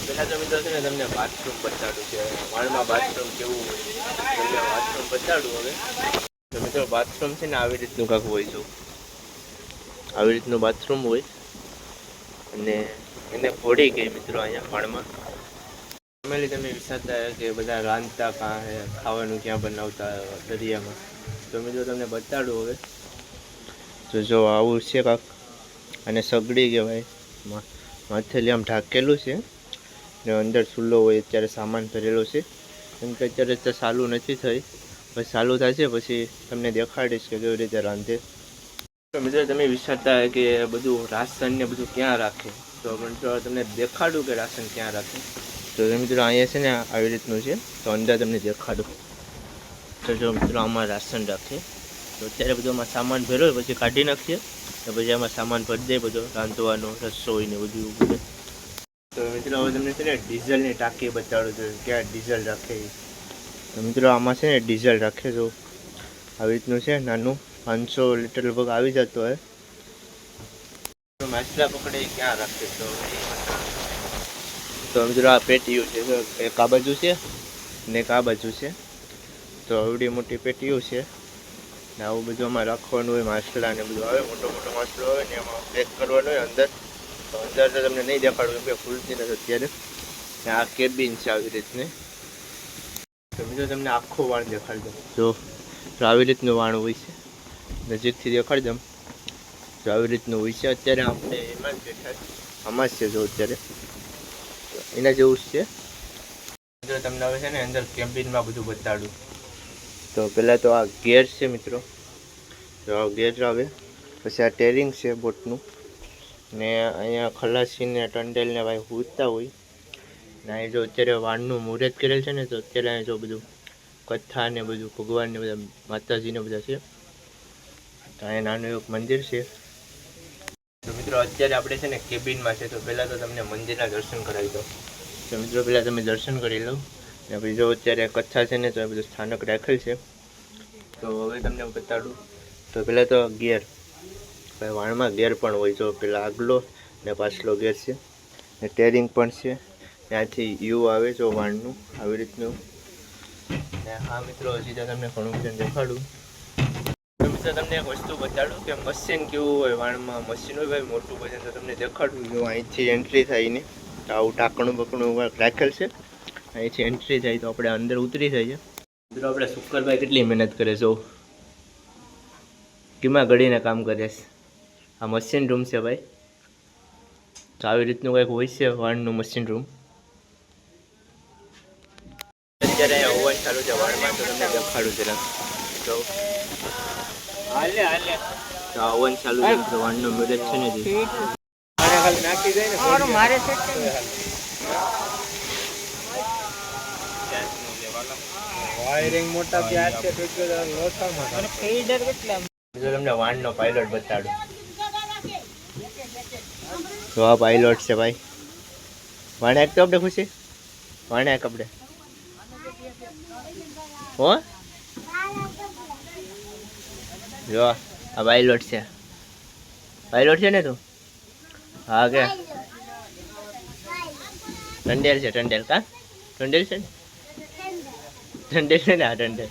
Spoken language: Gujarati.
પહેલાં તો મિત્રો છે ને તમને બાથરૂમ બતાડું છે, વાળમાં બાથરૂમ કેવું હોય તમને બાથરૂમ બતાડું હવે. તો મિત્રો બાથરૂમ છે ને આવી રીતનું કાંક હોય જો, આવી રીતનું બાથરૂમ હોય અને એને ફોડી ગઈ મિત્રો અહીંયા વાળમાં. ફેમિલી તમે વિચારતા કે બધા રાંધતા કાં હે, ખાવાનું ક્યાં બનાવતા દરિયામાં, તો મિત્રો તમને બતાડું હવે. તો જો આવું છે કાંક, અને સગડી કહેવાય, માથેલી આમ ઢાંકેલું છે ને અંદર ચૂલો હોય. અત્યારે સામાન ભરેલો છે, કેમ કે અત્યારે તો ચાલુ નથી થઈ, પછી ચાલુ થશે પછી તમને દેખાડીશ કે કેવી રીતે રાંધે. તો મિત્રો તમે વિચારતા કે બધું રાશન ને બધું ક્યાં રાખે, તો મિત્રો તમને દેખાડું કે રાશન ક્યાં રાખે. તો મિત્રો અહીંયા છે ને આવી રીતનું છે, તો અંદર તમને દેખાડું. તો જો મિત્રો આમાં રાશન રાખે, તો અત્યારે બધો આમાં સામાન ભર્યો હોય પછી કાઢી નાખીએ, તો પછી આમાં સામાન ભરી દે બધો રાંધવાનો, રસોઈ ને બધું બધે. તો મિત્રો હવે તમને છે ને ડીઝલની ટાંકી બતાડું છું ક્યાં ડીઝલ રાખે. તો મિત્રો આમાં છે ને ડીઝલ રાખે, જો આવી રીતનું છે નાનું, 500 લીટર લગભગ આવી જતો હોય. તો માછલા પકડે ક્યાં રાખે, તો મિત્રો આ પેટીઓ છે, એક આ બાજુ છે ને એક આ બાજુ છે. તો આવડી મોટી પેટીઓ છે ને આવું બધું આમાં રાખવાનું હોય, માછલા ને બધું આવે, મોટો મોટો માછલો આવે ને એમાં પેક કરવાનું હોય અંદર. તો અંદર તો તમને નહીં દેખાડું કે ખુલતી નથી અત્યારે. આ કેબિન છે આવી રીતની. તો મિત્રો તમને આખું વાણ દેખાડી દઉં, જો આવી રીતનું વાણ હોય છે, નજીકથી દેખાડી દઉં. તો આવી રીતનું હોય છે. અત્યારે આપણે એમાં જ બેઠા, આમાં જ છે જો અત્યારે, એના જેવું જ છે. મિત્રો તમને હવે છે ને અંદર કેબિનમાં બધું બતાડું. તો પહેલાં તો આ ગેર છે મિત્રો, તો આ ગેર આવે, પછી આ ટેરિંગ છે બોટનું, ને અહીંયા ખલાસીને ટંડેલને ભાઈ હૂતા હોય ને. અહીં જો અત્યારે વાણનું મુહૂર્ત કરેલ છે ને, તો અત્યારે અહીં જો બધું કથા ને બધું ભગવાન ને બધા માતાજીને બધા છે. તો અહીંયા નાનું એક મંદિર છે. તો મિત્રો અત્યારે આપણે છે ને કેબિનમાં છે, તો પહેલાં તો તમને મંદિરના દર્શન કરાવી દો. તો મિત્રો પહેલાં તમે દર્શન કરી લો, ને પછી જો અત્યારે કથા છે ને તો એ બધું સ્થાનક રાખેલ છે. તો હવે તમને બતાડું. તો પહેલાં તો ગેર, ભાઈ વાણમાં ગેર પણ હોય, જો પહેલાં આગલો ને પાછલો ગેર છે, ને ટેરિંગ પણ છે. ત્યાંથી યુ આવે જો વાણનું આવી રીતનું. ને હા મિત્રો હજી તો તમને ઘણું બધું દેખાડું. તો મિત્રો તમને એક વસ્તુ બતાડું કે મશીન કેવું હોય, વાણમાં મશીન હોય ભાઈ મોટું વજન. તો તમને દેખાડું, જો અહીંથી એન્ટ્રી થાય ને, તો આવું ટાંકણું બકણું રાખેલ છે, અહીંથી એન્ટ્રી થાય તો આપણે અંદર ઉતરી જઈએ. મિત્રો આપણે શુક્કરભાઈ કેટલી મહેનત કરે છે, કેમાં ઘડીને કામ કરે છે. આ મશીન રૂમ છે ભાઈ, તો આવી રીતનું કંઈક હોય છે વાણનું મશીન રૂમ. અત્યારે ઓવન ચાલુ છે વાણમાં, તો તમને દેખાડું જરા. તો આ ઓવન ચાલુ છે, તો વાણનું મુહૂર્ત છે ને નાખી જાય ને મારે વાયરિંગ મોટા ત્યાં છે. તમને વાણનો પાયલોટ બતાડું. તો આ પાયલોટ છે ભાઈ, વાણે એક તો આપણે ખુશી વાણે એક આપણે હો. જો આ પાયલોટ છે, પાયલોટ છે ને તું? હા કે ટંડેલ છે, ટંડેલ કા ટંડેલ છે ને, ટંડેલ છે ને, આ ટંડેલ.